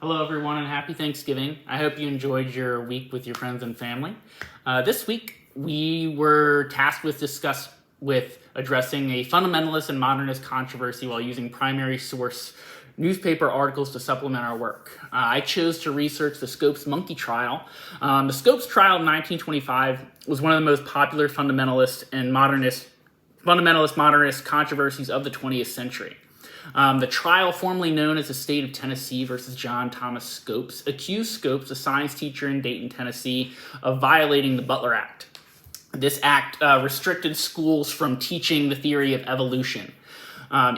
Hello, everyone, and happy Thanksgiving. I hope you enjoyed your week with your friends and family. This week, we were tasked with addressing a fundamentalist and modernist controversy while using primary source newspaper articles to supplement our work. I chose to research the Scopes monkey trial. The Scopes trial in 1925 was one of the most popular fundamentalist modernist controversies of the 20th century. The trial, formerly known as the State of Tennessee versus John Thomas Scopes, accused Scopes, a science teacher in Dayton, Tennessee, of violating the Butler Act. This act restricted schools from teaching the theory of evolution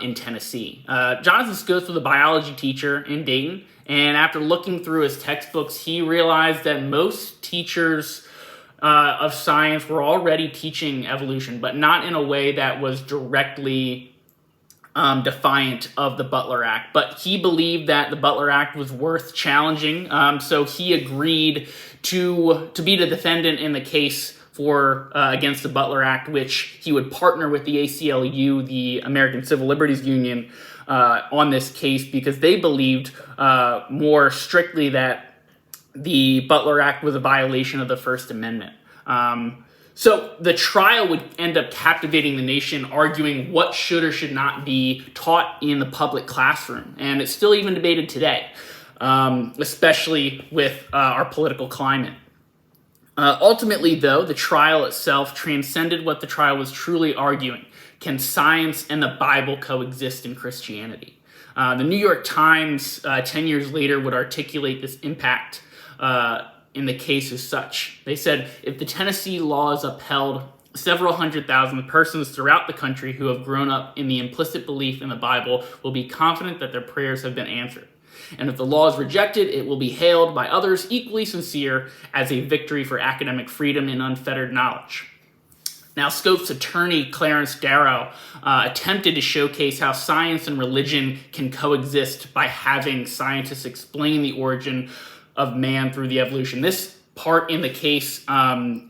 in Tennessee. Jonathan Scopes was a biology teacher in Dayton, and after looking through his textbooks, he realized that most teachers of science were already teaching evolution, but not in a way that was directly defiant of the Butler Act. But he believed that the Butler Act was worth challenging, so he agreed to be the defendant in the case for against the Butler Act, which he would partner with the ACLU, the American Civil Liberties Union, on this case because they believed more strictly that the Butler Act was a violation of the First Amendment. So the trial would end up captivating the nation, arguing what should or should not be taught in the public classroom. And it's still even debated today, especially with our political climate. Ultimately, though, the trial itself transcended what the trial was truly arguing. Can science and the Bible coexist in Christianity? The New York Times, 10 years later, would articulate this impact in the case as such. They said, if the Tennessee law is upheld, several 100,000 persons throughout the country who have grown up in the implicit belief in the Bible will be confident that their prayers have been answered. And if the law is rejected, it will be hailed by others equally sincere as a victory for academic freedom and unfettered knowledge. Now, Scopes' attorney, Clarence Darrow, attempted to showcase how science and religion can coexist by having scientists explain the origin of man through the evolution. This part in the case,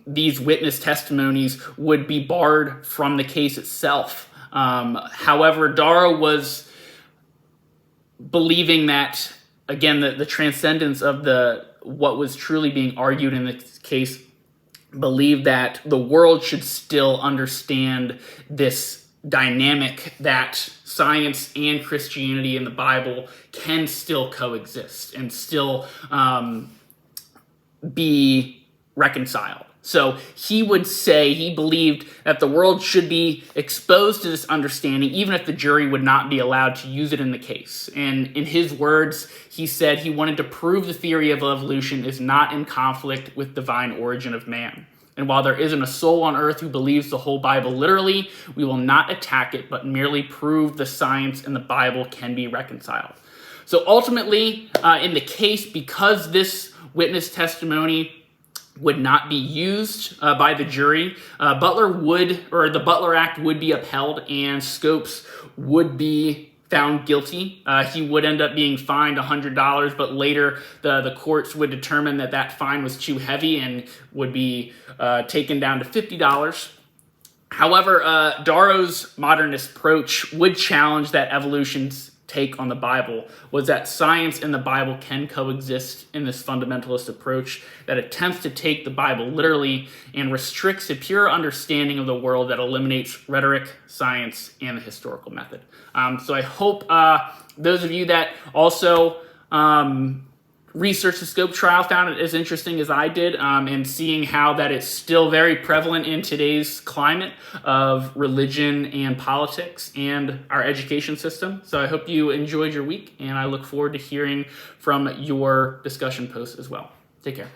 these witness testimonies would be barred from the case itself. However, Darrow was believing that, again, the transcendence of what was truly being argued in this case, believed that the world should still understand this dynamic that science and Christianity and the Bible can still coexist and still be reconciled. So he would say he believed that the world should be exposed to this understanding, even if the jury would not be allowed to use it in the case. And in his words, he said he wanted to prove the theory of evolution is not in conflict with divine origin of man. And while there isn't a soul on earth who believes the whole Bible literally, we will not attack it, but merely prove the science and the Bible can be reconciled. So ultimately, in the case, because this witness testimony would not be used by the jury, the Butler Act would be upheld and Scopes would be found guilty. He would end up being fined $100, but later the courts would determine that fine was too heavy and would be taken down to $50. However, Darrow's modernist approach would challenge that evolution's take on the Bible, was that science and the Bible can coexist in this fundamentalist approach that attempts to take the Bible literally and restricts a pure understanding of the world that eliminates rhetoric, science, and the historical method. So I hope those of you that also researched the Scopes trial found it as interesting as I did, and seeing how that it's still very prevalent in today's climate of religion and politics and our education system. So I hope you enjoyed your week, and I look forward to hearing from your discussion posts as well. Take care.